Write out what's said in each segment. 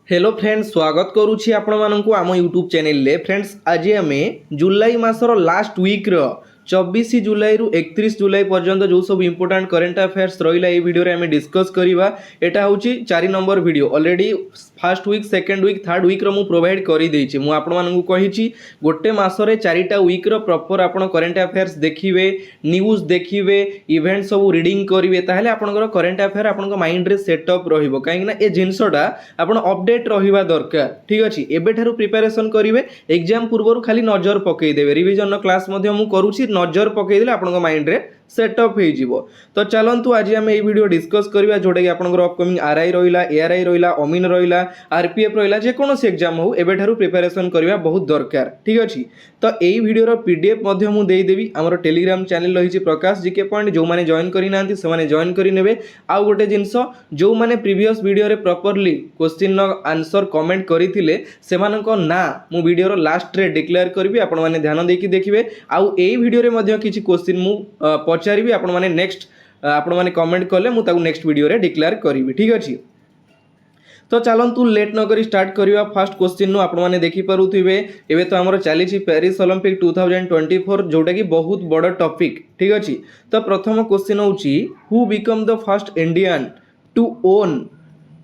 Hello friends स्वागत करुच्ची आपण मानक आम यूट्यूब चैनल ले फ्रेंड्स आज आम जुलाई मासर लास्ट वीक 24 जुलाई रु 31 जुलाई पर्यंत जो सब इंपोर्टेंट करेंट अफेयर्स रहा ये वीडियो आम डिस्कस करवा एटा हूँ 4 number video already first week second week third week रो प्रोवाइड कर देछि मु आपण मानकु कहिछि गोटे मासरे 4टा वीक रो प्रॉपर आपण करेंट अफेयर्स देखिवे न्यूज देखिवे इवेंट सब रीडिंग करिवे ताहले आपनकर करेंट अफेयर आपनकर माइंड रे सेटअप रहिबो काहे ना ए जिंसटा आपण अपडेट रहिबा दरकार ठीक अछि एबे थारु प्रिपरेशन करिवे एग्जाम पूर्वरु खाली नजर पकई देबे रिवीजन क्लास मध्ये मु करूछि नजर पकई देले आपनकर माइंड रे सेटअप हो जीवो। तो चलतु आज आम ये वीडियो डिस्कस करवा जोटा कि आपंकर अपकमिंग आरआई रहा एआरआई रहा अमीन रहा आरपीएफ रहा जेकोसी एग्जाम हो एबेठारु प्रिपरेशन करवा बहुत दरकार ठीक अच्छे। तो यही वीडियोर पीडीएफ मुझे आमर टेलीग्राम चैनल रही प्रकाश जीके पॉइंट जो मैंने जॉइन करना से जॉइन करेंगे आउ गोटे जिनस जो मैंने previous video properly question answer comment करते से ना मु वीडियोर लास्ट रे डिक्लेयर करी आपण मैंने ध्यान देकी देखिए आउ यही वीडियो किसी क्वेश्चन मु पचारि आपण माने नेक्स्ट आपण माने कमेंट कले मु ताकू नेक्स्ट वीडियो रे डिक्लेयर करी ठीक अछि। तो चलतु लेट न करी स्टार्ट करवा फर्स्ट क्वेश्चन नु आपण माने देखि पारुथिबे एबे तो हमर चली पेरिस ओलंपिक 2024 जोटा कि बहुत बड़ टॉपिक ठीक अछि। तो प्रथम क्वेश्चन होची who become the first Indian to won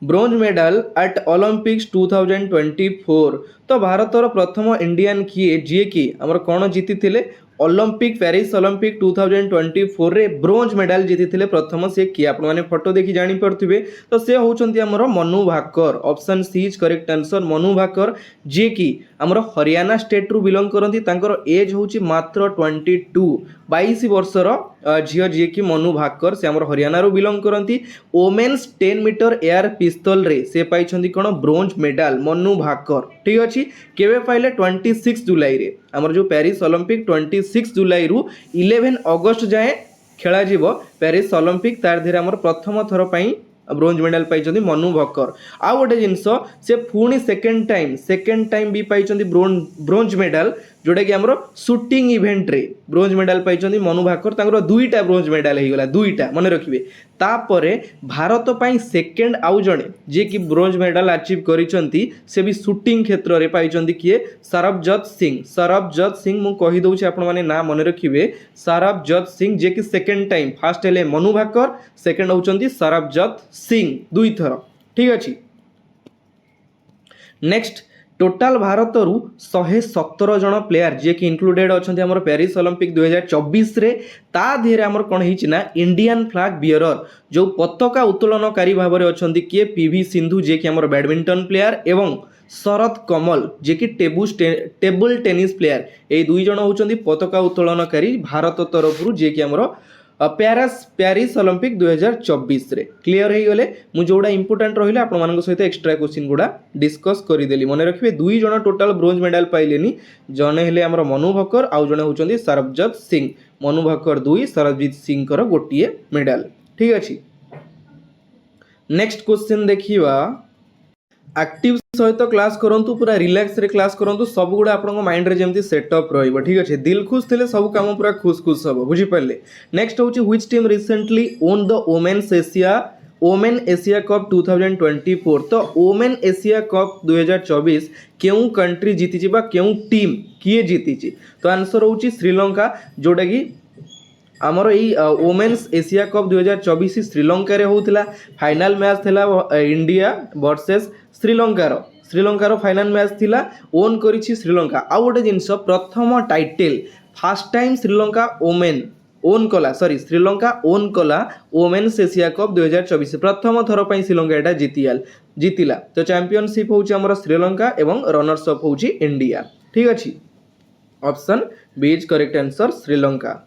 bronze medal at Olympics 2024। तो भारतर प्रथम इंडियन किए जी कि आमर कौन जीति थिले ओलंपिक पेरिस ओलंपिक 2024 रे ब्रोंज मेडल जीति थिले प्रथम से किए आपण माने फोटो देखि जानि परथिबे। तो से होचंती हमर Manu Bhakar option C is correct answer Manu Bhakar जे कि हमर हरियाणा स्टेट रु बिलोंग करंती तांकर एज होची मात्र 22 वर्षर झियो जे कि मनु भाकर से हमर हरियाणा रु बिलोंग करंती वोमेन्स 10 मीटर एयर पिस्तल रे से पाइछंती कोन ब्रोंज मेडल मनु भाकर ठीक अछि। केबे पाइले 26 जुलाई रे हमर जो पेरिस ओलंपिक 26 जुलाई रु 11 अगस्त जाए खेला जीवो पेरिस ओलंपिक तार धीरे हमर प्रथम थर पई ब्रोंज मेडल पाइछंती मनु भाकर आ गोटे जिनस से पुणी सेकेंड टाइम भी पाइछंती ब्रोंज मेडल जोटा कि हमरो शूटिंग इवेंट रे ब्रोंज मेडल पाइछंती मनु भाकर तांकर दुईटा ब्रोंज मेडल हे गला दुईटा मन रखिबे। तापरे भारत पई सेकेंड आउ जणे जे कि ब्रोंज मेडल अचीव करिसंती से भी शूटिंग क्षेत्र रे पाइछंती किए सरबजोत सिंह मु कहि दउछि आपण माने ना मन रखिबे सरबजोत सिंह जे कि सेकेंड टाइम फर्स्ट हेले मनु भाकर सेकेंड होचंती सरबजोत सिंह दुई थर ठीक अछि। नेक्स्ट टोटाल भारत रु 117 जन प्लेयर जे कि इंक्लूडेड अच्छा हमर पेरिस ओलंपिक 2024 रे ता धीरे हमर कोन हिची ना इंडियन फ्लैग बियरर जो पताका उत्तोलनकारी भाव में अच्छा किए पीवी सिंधु जे कि हमर बैडमिंटन प्लेयर एवं शरद कमल जे कि टेबल टेनिस प्लेयर ए दुई जन होचंदी पताका उत्तोलनकारी भारत तरफ जे कि हमर पेरिस ओलंपिक 2024 रे क्लियर हो गले मु जोड़ा इंपोर्टेंट रहिले आपण मानक सहित एक्स्ट्रा क्वेश्चन गुडा डिस्कस करिदेली मन रखिबे दुई जन टोटल ब्रोंज मेडल पाइलेनी जने हेले हमर मनु भाकर आउ जने होचंदी सरबजोत सिंह मनु भाकर दुई सरबजीत सिंह कर गोटिए मेडल ठीक अछि। नेक्स्ट क्वेश्चन देखिवा एक्टिव सहित क्लास करंतु पूरा रिलैक्स रे क्लास करंतु सब गुडा आपन माइंड रे जेमती सेटअप रहइबो ठीक अछि। दिल खुश थिले सब काम पूरा खुश खुश हबो बुझि पाले। नेक्स्ट होची which team recently own the women Asia cup 2024। तो वोमेन एशिया कप 2024 केउ कंट्री जीतिची बा केउ टीम किए जीतिची तो आंसर होची श्रीलंका जोटा कि आमर यही वोमेन्स एशिया कप 2024 श्रीलंका रे होउतिला फाइनल मैच थिला इंडिया वर्सेस श्रीलंकार फाइनल मैच थिला ओन करिछि श्रीलंका आ गोटे जिनस प्रथम title first time Sri Lanka own कला वोमेन्स एशिया कप 2024 प्रथम थर पई श्रीलंका एटा जीतिला। तो चैंपियनशिप होउछि हमर श्रीलंका एवं रनर्स अप होउछि इंडिया ठीक अछि। Option B is correct answer Sri Lanka.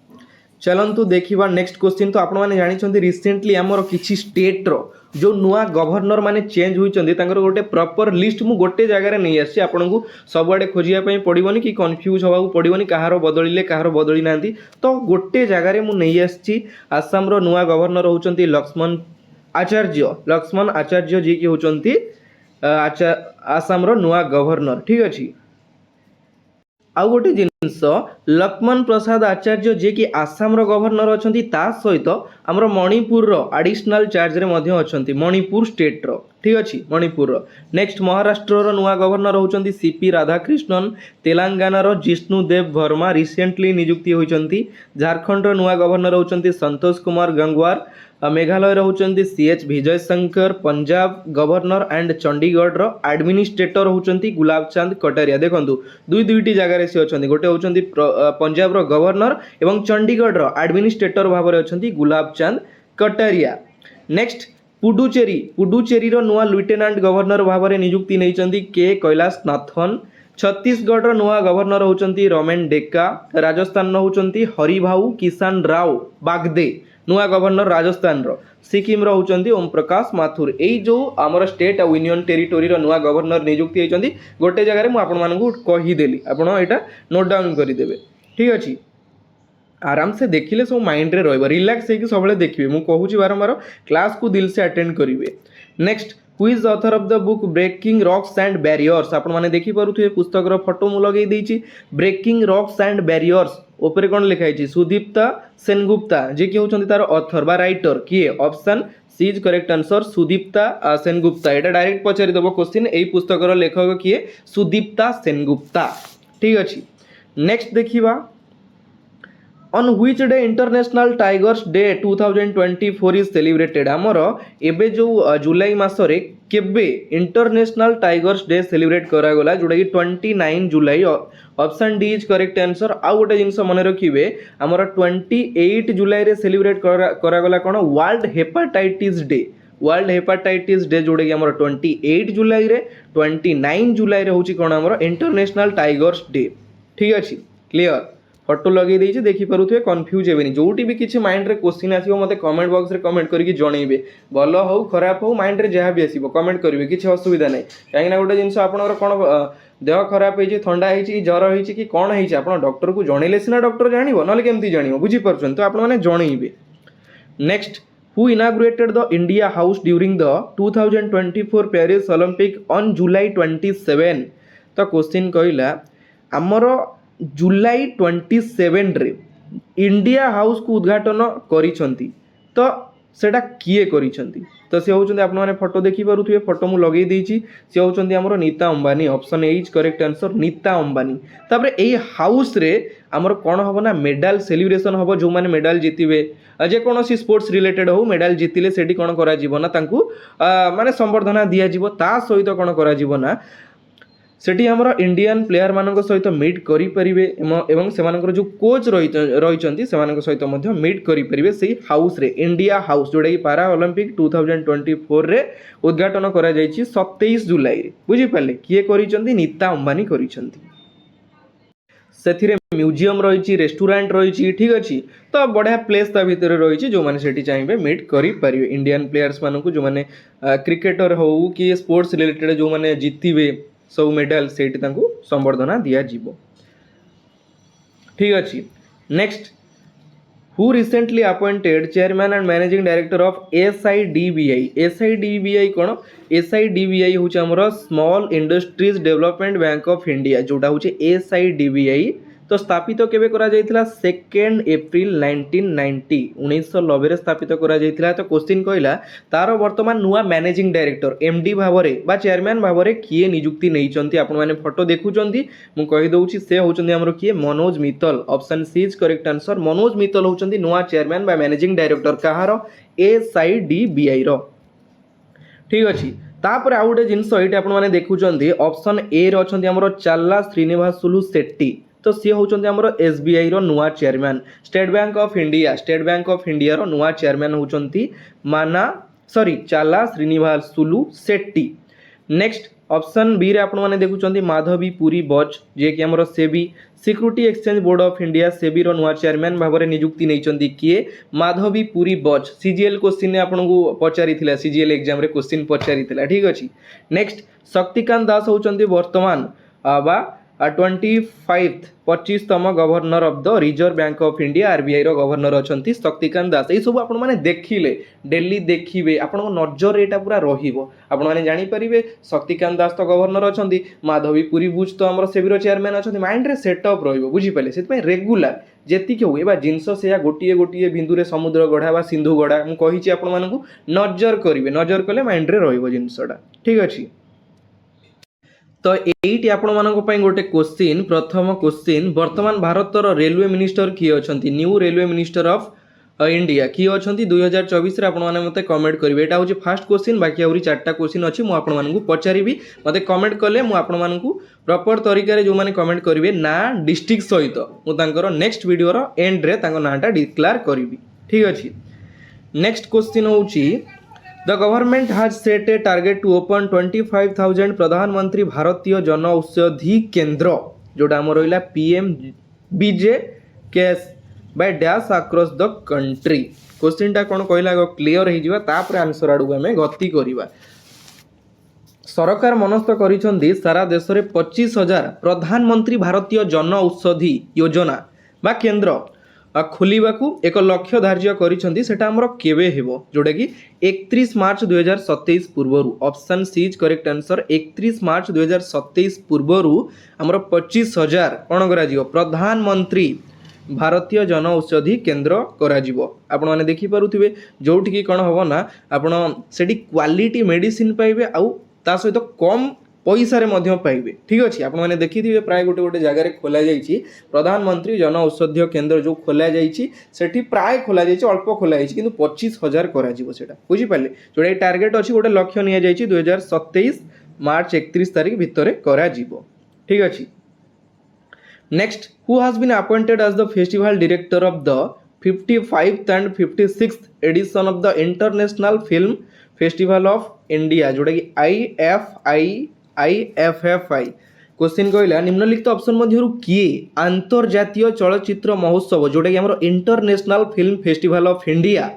चलतु देखिबा नेक्स्ट क्वेश्चन। तो आपण माने जानि छथि रिसेंटली हमर किछि स्टेट रो जो नुआ गवर्नर माने चेंज होइचंदी तांकर गोटे प्रॉपर लिस्ट मु गोटे जगह रे नै आछि आपनकु सबआडे खोजिया पई पडिबोनी कि कंफ्यूज होबाकू पडिबोनी कहारो बदलिले कहारो बदली नांती तो गोटे जगह रे मु नै आछि। आसाम रो नुआ गवर्नर होचंती लक्ष्मण आचार्य जी कि होचंती आसाम रो नुआ गवर्नर ठीक अछि। आ गोटे लक्ष्मण प्रसाद आचार्य जे कि आसाम गवर्नर अच्छा ता सहित आमर मणिपुर एडिशनल चार्ज रे मध्य अच्छा मणिपुर स्टेट रो ठीक अच्छे मणिपुर नेक्स्ट महाराष्ट्र नुआ गवर्नर होती सीपी राधाकृष्णन तेलंगानार जिष्णुदेव वर्मा रिसेंटली नियुक्ति होती झारखंड नुआ गवर्नर होती संतोष कुमार गंगवार मेघालय होती CH Vijay Shankar Punjab governor and Chandigarh administrator होती गुलाब चांद कटारिया देखो दुईटी जगार सी अच्छा गोटे होती पंजाब गवर्नर एवं चंडीगढ़ एडमिनिस्ट्रेटर भाव में अच्छा गुलाब चांद कटारिया नेक्स्ट पुडुचेरी नुआ लेफ्टिनेंट गवर्नर भाव में नियुक्ति नहीं के कैलाश नाथन छत्तीसगढ़ नुआ गवर्नर होती रमेन डेक्का राजस्थान होती हरिभाऊ किसान राव बागदे नुआ गवर्नर राजस्थान सिक्किम होती ओम प्रकाश माथुर यही जो आमर स्टेट आ यूनियन टेरिटोरी नुआ गवर्नर नियुक्ति होती गोटे जगह मुझे कहीदेली आपड़ यहाँ नोट डाउन करदे ठीक अच्छे आराम से देखिले सब माइंड रे रहिबो रिलैक्स होकर सब देखिए मुझे कहूँ बारंबार क्लास को दिल से अटेंड करेंगे next who is author of the book breaking rocks and barriers आपण मैंने देखी पारुथिबे पुस्तक रो फोटो मु लगे देछि ब्रेकिंग रॉक्स एंड बैरियर्स ऊपर कौन लिखाई है सुदीप्ता सेनगुप्ता जे कि होचंती तार ऑथर बा राइटर किए option C is correct answer Sudipta Sengupta एटा डायरेक्ट पचारि देबो क्वेश्चन एई पुस्तक रो लेखक किए सुदीप्ता सेनगुप्ता ठीक अछि नेक्स्ट देखिबा on which day International Tigers Day 2024 is celebrated आमर एबे जो जुलाई मासरे केबे इंटरनेशनल टाइगर्स डे सेलिब्रेट करागला जोटा कि 29 जुलाई option D is correct answer आउ गोटे जिनस मन रखिए आमर 28 जुलाई रे सेलिब्रेट करागला कोन वर्ल्ड हेपाटाइटिस डे जोटा कि आमर 28 जुलाई रे 29 जुलाई रे होची कोन आमर इंटरनेशनल टाइगर्स डे ठीक अछि क्लियर फोटो लगे देछि देखि परुथे कंफ्यूज हेबेनी जोटी भी किछि माइंड रे क्वेश्चन आसीबो मते कमेंट बॉक्स रे कमेंट करके जणैबे भलो हो खराब हो माइंड रे जहा भी आसीबो कमेंट करिवे किछि असुविधा नै काहे ना गोटे जिंस आपनर कोन देह खराब होइछि ठंडा होइछि ज्वर होइछि कि कोन होइछि आपन डॉक्टर को जणैले सिना डॉक्टर जानिबो नले केमति जानिबो बुझी परछन तो आपन माने जणैबे next who inaugurated the India House during the 2024 Paris Olympic on July 27 तो क्वेश्चन कहला हमर जुलाई 27 रे इंडिया हाउस को उद्घाटन करिसंती तो सेटा किए करिसंती तो से होचंती आपन माने फोटो देखि पारुथिबे फोटो मु लगेई देछि से होचंती हमरो Nita Ambani option A is correct answer Nita Ambani तापरे एई हाउस रे हमर कोन हबो ना मेडल सेलिब्रेशन हबो जो माने मेडल जितिबे जे कोनोसी स्पोर्ट्स रिलेटेड हो मेडल जितिले सेठी कोन करा जीवो ना तांकू माने संबर्धना दिया जीवो ता सहित कोन करा जीवो ना सेठी हमर इंडियन प्लेयर मानक सहित मीट करि परिबे एवं सेमानकर जो कोच रहिचंती सेमानक सहित मध्य मीट करि परिबे सेही हाउस रे इंडिया हाउस जोडा कि पारा ओलंपिक 2024 रे उद्घाटन करा जायछि 27 जुलाई रे बुझी पाले किए करिचंती नीता अंबानी करिचंती सेथिरे म्यूजियम रहिछि रेस्टोरेंट रहिछि ठीक अछि तो बढ़िया प्लेस ता भीतर रहिछि जो माने सेठी चाहिबे मीट करि परिबे इंडियन प्लेयर्स मानकु जो माने क्रिकेटर हो कि स्पोर्ट्स रिलेटेड जो माने जितिबे सब मेडल सेठी तांकु संबर्धना दिया जीवो ठीक अछि next who recently appointed chairman and managing director of SIDBI कोन एसआईडीबीआई होचे हमर small industries development bank of India जोटा होचे एसआईडीबीआई तो स्थापित केबे करा जायतिला 2 एप्रिल 1990 रे स्थापित करा जायतिला तो क्वेश्चन कहला तार वर्तमान नुआ मैनेजिंग डायरेक्टर एमडी भावरे बा चेयरमैन भावरे किए नियुक्ति नैचंती आपण माने फोटो देखुचंती मु कहि दउची से होचंती हमरो किए Manoj Mittal option C is correct answer Manoj Mittal होचंती नुआ चेयरमैन बा मैनेजिंग डायरेक्टर कहारो एसआईडीबीआई रो ठीक अछि तापर आ गोटे जिनस एठी आपण माने देखुचंती ऑप्शन ए रे अछंती हमरो चाल्ला श्रीनिवासुलु शेट्टी तो सी होचंती हमरो एसबीआई रो नुआ chairman State Bank of India रो नुआ चेयरमैन होचंती Challa Sreenivasulu Setty next option B रे आपण माने देखुचंती माधवी पुरी बच जे कि हमरो SEBI security exchange board of India SEBI रो नुआ चेयरमैन भाबरे नियुक्ति नैचंती किए माधवी पुरी बच सीजीएल क्वेश्चन ने आपनकू पचारिथिला सीजीएल एग्जाम रे क्वेश्चन पचारिथिला ठीक अछि नेक्स्ट शक्तिकांत दास होचंती वर्तमान बा 25th 25तम governor of the Reserve Bank of India RBI रो गवर्नर अछंती शक्तिकांत दास। ये सब आपण माने देखिले डेली देखिबे आपण नजर एटा पूरा रहिबो आपण माने जानि परिबे शक्तिकांत दास तो गवर्नर अछंती माधवी पुरी बुच तो हमर सेबीरो चेयरमैन अछंती माइंड रे सेटअप रहिबो बुझी पले सेत रेगुलर जेति के हुए जिनस से गोटे गोटे बिंदु समुद्र गढ़ा बा सिंधु गढ़ा मु कहिछि आपण मानकु नजर करिवे नजर कले माइंड रे रहिबो जिनसटा ठीक अछि। तो एइटी आपण मानक पई गोटे क्वेश्चन प्रथम क्वेश्चन वर्तमान भारतर रेलवे मिनिस्टर किए अछंती new railway minister of India किए अछंती 2024 रे आपण माने मते कमेंट करिवे एटा होची फर्स्ट क्वेश्चन बाकी आउरी चारटा क्वेश्चन अछि मु आपण मानकु पचारिबी मते कमेंट कले मु आपण मानकु प्रॉपर तरीका रे जो माने कमेंट करिवे ना डिस्ट्रिक्ट सहित मु तांकर नेक्स्ट वीडियो रो एंड रे तांको नाटा डिक्लेयर करिवि ठीक अछि। नेक्स्ट क्वेश्चन होची the government has set a target to open 25,000 Pradhanmantri Bharatiya Jan Aushadhi Kendra जोटा आम रहा PM BJ K's by dash across the country. Question टा कौन कहला क्लियर हो तापर आंसर आड़ू आम गति करवा। सरकार मनस्थ करिसेंती सारा देश में 25,000 प्रधानमंत्री भारतीय जन औषधि योजना बा केंद्र खोलिबाकू एक लक्ष्य धार्य करिसेंती सेटा हमर केबे हेबो जोटा कि 31 मार्च 2027 पूर्वरु option C is correct answer 31 मार्च 2027 पूर्वरु हमर 25,000 कोन करा जिवो प्रधानमंत्री भारतीय जन औषधि केंद्र करा जिवो। आपण माने देखि पारुथिबे जोठी कि कोन होबो ना आपण सेठी क्वालिटी मेडिसिन पाइबे आउ ता सहित कम पैसा रे मध्य पाइबे ठीक अच्छे। आपण मैंने देखिए प्राय गोटे गोटे जगार खोल जाइए प्रधानमंत्री जन औषधीय केंद्र जो खोल जाइए प्राय खोल जाइए अल्प खोल जाइए कि 25,000 करा बुझीपारे जोटा टार्गेट अच्छी गोटे लक्ष्य नि जाइए 2027 मार्च 31 तारीख भितर करा ठीक अच्छे। Next who has been appointed as the festival director of the 55th and 56th edition of the international film festival of India जोटा कि IFFI क्वेश्चन कहला निम्नलिखित ऑप्शन मध्यरु किए अंतर्जातीय चलचित्र महोत्सव जोटा कि हमर International film festival of India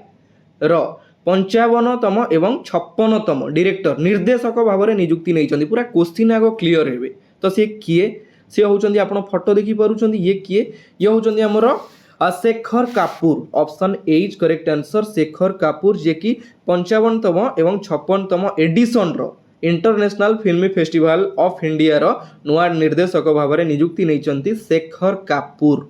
रो 55तम एवं 56तम डायरेक्टर निर्देशक भाव में नियुक्ति नहीं पूरा क्वेश्चन आगो क्लियर हेबे। तो सी किए सी होचंदी आपण फोटो देखि पारुचंदी ये किए ये होचंदी हमर Shekhar Kapur option A is correct answer Shekhar Kapur जे कि 55तम एवं 56तम एडिशन रो International film festival of India रो नुआ निर्देशक भाव में नियुक्ति नहीं शेखर कापूर।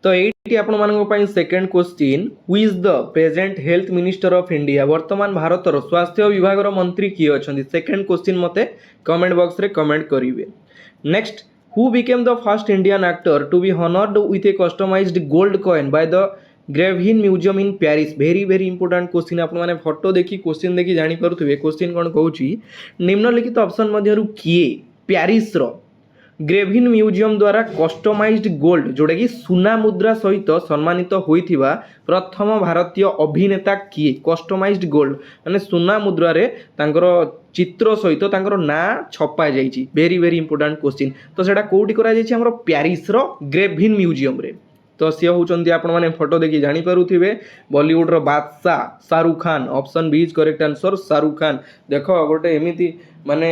तो ये आपण मानक पई second question who is the present health minister of India वर्तमान भारतर स्वास्थ्य विभाग रो मंत्री किए अछंती सेकंड क्वेश्चन मते कमेंट बॉक्स रे कमेंट करिवे। Next who became the first Indian actor to be honoured with a customised gold coin by the Grevin museum in Paris very very important question आपण माने फोटो देखि question देखि जानि पारुथिबे question कोन कहूची निम्नलिखित option मध्यरु किए Paris रो Grevin museum द्वारा customised gold जोटा कि सुना मुद्रा सहित सम्मानित होइथिबा प्रथम भारतीय अभिनेता किए कस्टमाइज्ड गोल्ड माने सुना मुद्रा रे तांकर चित्र सहित तांकर ना छपा जाइछि वेरी वेरी इंपोर्टेंट क्वेश्चन। तो सेटा कोउटी करा जाइछि हमरो पेरिस रो ग्रेविन म्यूजियम रे। तो सी होचंदी आपण माने फोटो देखि जानि पारुथिबे बॉलीवुड रो बादशाह Shahrukh Khan option B is correct answer Shahrukh Khan. देखो गोटे एमिति माने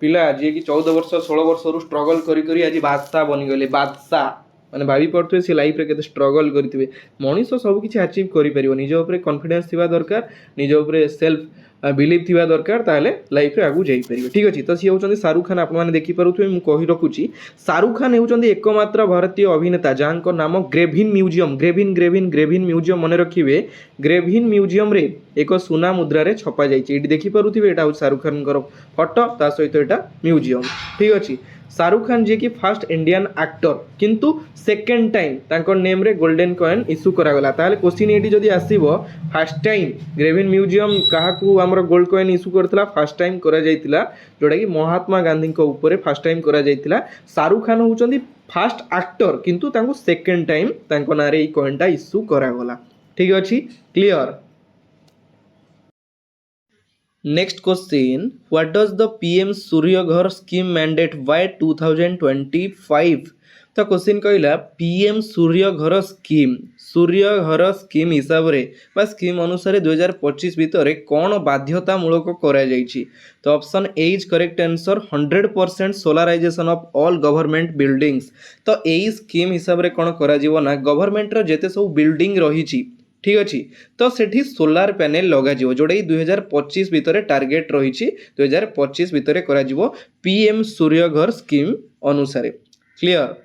पिला जे कि 14 वर्ष 16 वर्ष रु स्ट्रगल करी करी आज बादशाह बनि गले बादशाह माने भाभी पड़थुए से लाइफ रे केते स्ट्रगल करथिबे मनीष सब किछि अचीव करि परिबो निज ऊपर कॉन्फिडेंस थिबा दरकार निज ऊपर सेल्फ बिलीव थिबा दरकार ताले लाइफ रे आगु जाई परिबो ठीक अछि। तो सी होचंदी शाहरुख खान आपण माने देखि पारुथुए मु कहि रखुची शाहरुख खान हेउचंदी एकमात्र भारतीय अभिनेता जांको नाम Grevin museum Grevin Grevin Grevin museum मने रखिबे ग्रेविन म्यूजियम रे एक सुना मुद्रा रे छपा जाइछि एटी देखि पारुथिबे एटा शाहरुख खान कर फोटो ता सहित एटा म्यूजियम ठीक अछि। शाहरुख खान जे कि फर्स्ट इंडियन एक्टर किंतु सेकेंड टाइम तांकर नेम रे गोल्डन कॉइन इश्यू करा गला ताले क्वेश्चन एटी जदी आसीबो फर्स्ट टाइम ग्रेविन म्यूजियम काहाकू हमर गोल्ड कॉइन इश्यू करथला फर्स्ट टाइम करा जाइतिला जोटा कि महात्मा गांधी को ऊपर फर्स्ट टाइम करा जाइतिला। शाहरुख खान होचंदी फर्स्ट एक्टर किंतु तांको सेकेंड टाइम तांको नारे ई कॉइनटा इश्यू करा गला ठीक अछि clear. Next question what does the PM Surya Ghar scheme mandate bye 2025 तो क्वेश्चन कहला पीएम सूर्य घर स्कीम हिसाब रे बा स्कीम अनुसार 2025 भितर कौन बाध्यतामूलक करा जायछि। तो option A is correct answer 100% solarisation of all government buildings. तो एई स्कीम हिसाब रे कौन करा जीवो ना गवर्नमेंट रो जेते सब बिल्डिंग रहिछि ठीक अच्छी तो सेठी सोलार पैनेल लगा जिवो जोड़ा 2025 भितर टार्गेट रही 2025 भितर करा जिवो पीएम सूर्य घर स्कीम अनुसार clear.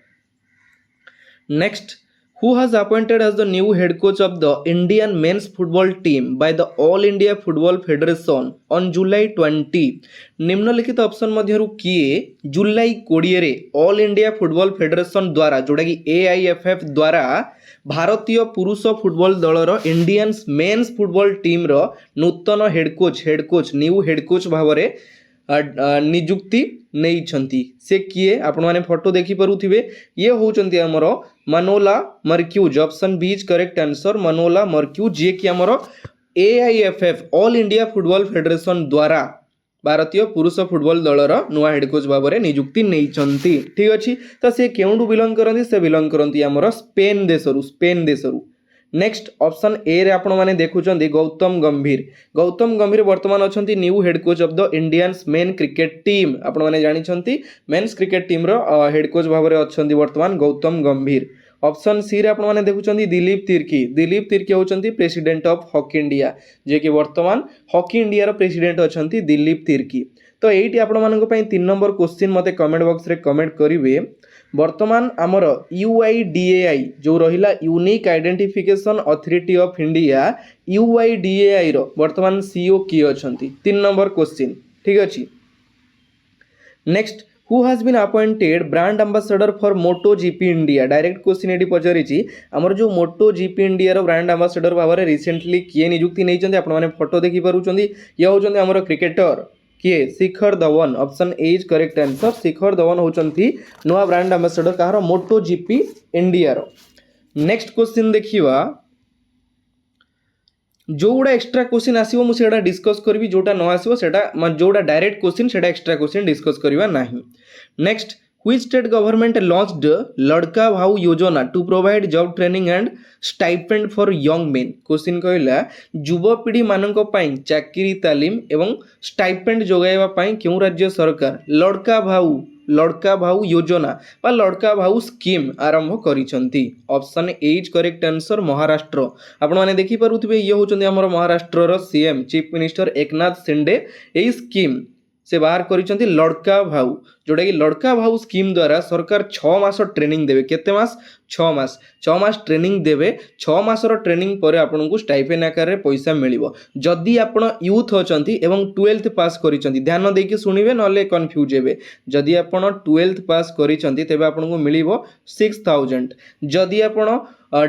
Next who has appointed as the new head coach of the Indian men's football team by the All India Football Federation on July 20 निम्नलिखित ऑप्शन मध्यरु किए जुलाई 20 रे ऑल इंडिया फुटबॉल फेडरेशन द्वारा जोड़ा कि AIFF द्वारा भारतीय पुरुष फुटबॉल दलर इंडियंस मेन्स फुटबॉल टीम रो नूतन head coach new head coach भाव में नियुक्ति नहीं से किए आपण मैंने फोटो देखी पारुथिबे ये होचंती हमर Manolo Marquez option B is correct answer Manolo Marquez जे कि हमर AIFF All India Football Federation द्वारा भारतीय पुरुष फुटबॉल दलर नुआ हेड कोच भाव में नियुक्ति नहीं ठीक अच्छी तो से केउंडू बिलोंग करती से बिलोंग करती हमर स्पेन देशरू नेक्स्ट ऑप्शन ए रे आपण माने देखुचंदी गौतम गंभीर वर्तमान अछंती new head coach of the Indians men cricket team आपण माने जानि छंती मेन्स क्रिकेट टीम रो हेड कोच भाव में अछंती वर्तमान गौतम गंभीर। ऑप्शन सी रे आपण माने देखुचंदी दिलीप तिर्की होचंती प्रेसिडेंट ऑफ हॉकी इंडिया जे कि वर्तमान हॉकी इंडिया रो प्रेसिडेंट अछंती दिलीप तिर्की। तो एइटी आपण मानक पई 3 नंबर क्वेश्चन मते कमेंट बॉक्स रे कमेंट करिवे वर्तमान आमर UIDAI जो रहिला unique identification authority of India UIDAI रो वर्तमान CEO किए अछंती 3 नंबर क्वेश्चन ठीक अछि। Next who has been appointed brand ambassador for MotoGP India direct question eighty पचारिछि आमर जो MotoGP इंडिया रो ब्रांड एम्बेसडर भाव में रिसेंटली किए नियुक्ति नहीं चंदी आपण माने फोटो देखि पारुचंदी ये होचंदी आमर क्रिकेटर किए Shikhar Dhawan option A is correct answer Shikhar Dhawan होचंती नुआ ब्रांड एम्बेसडर कहार MotoGP इंडिया रो। नेक्स्ट क्वेश्चन देखिवा जोड़ा एक्स्ट्रा क्वेश्चन आसीबो मु सेडा डिस्कस करबी जोटा न आसीबो सेडा जोड़ा डायरेक्ट क्वेश्चन सेडा एक्स्ट्रा क्वेश्चन डिस्कस करबा नाही। Next Which state government launched लड़का भाऊ योजना to provide job training and stipend for young men? Question कहला युवपीढ़ी मानक पई चाकरी तालीम एवं स्टाइपेंड जोगाइबा पई केउ राज्य सरकार लड़का भाऊ योजना बा लड़का भाऊ स्कीम आरंभ करिसंती। Option A is correct answer Maharashtra आपण माने देखि पारुथिबे ये होचंदी हमर महाराष्ट्र रो CM chief minister Eknath Shinde एई स्कीम से बाहर करिसंती लड़का भाऊ जोड़ा कि लड़का भाऊ स्कीम द्वारा सरकार 6 मास ट्रेनिंग देवे केते मास 6 मास ट्रेनिंग देवे 6 मास ट्रेनिंग पर आपन को स्टाइपेंड आकार रे पैसा मिलिबो जदि आपन यूथ अछंती एवं 12th पास करिसंती ध्यान देके सुनिबे नले कंफ्यूज हेबे जदि आपन 12th पास करिसंती तेबे आपन को मिलिबो 6000 जदि आपन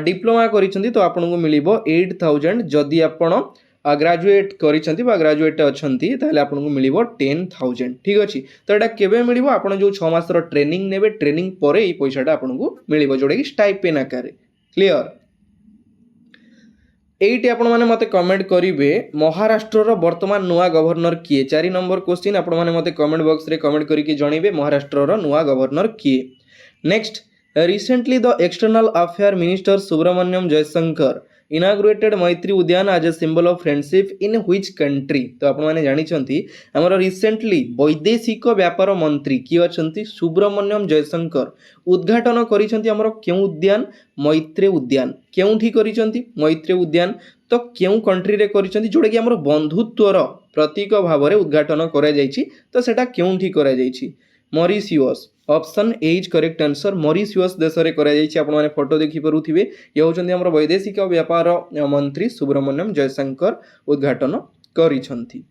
डिप्लोमा करिसंती तो आपन को मिलिबो 8000 जदि आपन ग्रेजुएट करिसंती बा ग्रेजुएट अछंती ताले आपन को मिलिबो 10000 ठीक अछि। तो एटा केबे मिलिबो आपन जो 6 मास रो ट्रेनिंग नेबे ट्रेनिंग परे ई पैसाटा आपन को मिलिबो जोडे कि स्टाइपेंड आकार क्लियर। एइटी आपण माने मते कमेंट करिवे महाराष्ट्र रो वर्तमान नुआ गवर्नर किए 4 नंबर क्वेश्चन आपण माने मते कमेंट बॉक्स रे कमेंट करिके जणीबे महाराष्ट्र रो नुआ गवर्नर किए। Next recently the external affair minister Subrahmanyam Jaishankar inaugurated Maitri Udyan as a symbol of friendship in which country. तो आपण माने जानि छंती हमर रिसेंटली वैदेशिक व्यापार मंत्री कि अछंती सुब्रमण्यम जयशंकर उद्घाटन करिसंती हमर केउ उद्यान मैत्री उद्यान केउठी करिसंती मैत्री उद्यान तो केउ कंट्री रे करिसंती जोडा कि हमर बंधुत्वर प्रतीक भाव में उद्घाटन करा जायछि तो सेटा केउठी करा जायछि Mauritius option A is correct answer Mauritius देश रे करा जायछि आपण माने फोटो देखि पारुथिबे ये होचंदी हमर वैदेशिक व्यापार मंत्री सुब्रमण्यम जयशंकर उद्घाटन करिसंती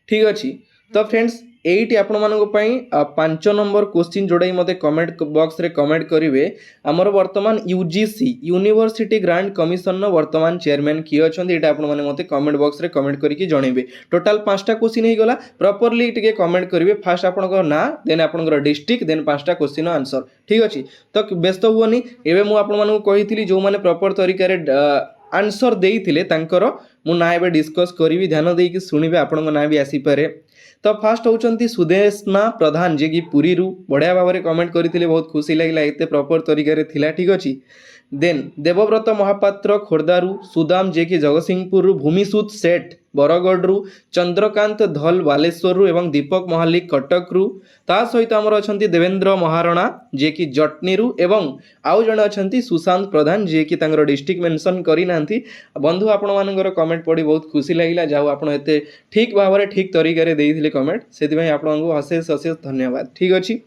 ठीक अछि। तो फ्रेंड्स एइटी आपण मानको पई 5 नंबर क्वेश्चन जोड़ाई मते कमेंट बॉक्स रे कमेंट करिवे हमर वर्तमान UGC यूनिवर्सिटी ग्रांट कमिशन न वर्तमान चेयरमैन किए अछंती एटा आपण माने मते कमेंट बॉक्स रे कमेंट करिके जणेबे टोटल 5टा क्वेश्चन हे गला प्रॉपर्ली टिके कमेंट करिवे फर्स्ट आपनकर ना देन आपनकर डिस्ट्रिक्ट देन 5टा क्वेश्चन आंसर ठीक अछि। तो व्यस्त हुवनी एबे मु आपण मानको कहितली जो माने प्रॉपर तरीका रे आंसर देइथिले तांकर मु ना एबे डिस्कस करी ध्यान देकी शुणिबे आपण ना भी आसी पारे। तो फास्ट होउचंती सुदेशना प्रधान जे कि पुरी रु बढ़िया भाव में कमेंट करथिले बहुत खुशी लागला एते प्रॉपर तरीका रे थिला ठीक अछि। देन देवव्रत महापात्र खोर्धारू सुदाम जे कि जगतसिंहपुर भूमिसूद सेठ बरगढ़ चंद्रकांत धल बालेश्वर एवं दीपक महालिक कटक ता सहित आमर अच्छा देवेंद्र महारणा जे कि जटनी एवं आउ जड़े अच्छा सुशांत प्रधान जे कि डिस्ट्रिक्ट मेंशन करना। बंधु आपण मान कमेंट पढ़ी बहुत खुशी लगिला जाऊ आपड़ एत ठीक भाव में ठीक तरीके देते कमेंट से आपको अशेष अशेष धन्यवाद ठीक अच्छी।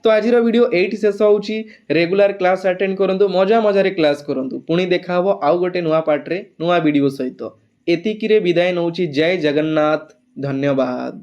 तो आज वीडियो एठी शेष होउची। रेगुलर क्लास अटेंड करंतु मजा मजारे क्लास करंतु पुणी देखा हबो आउ गोटे नुआ पार्ट रे नुआ वीडियो सहित एतिकी रे विदाय नउची। जय जगन्नाथ धन्यवाद।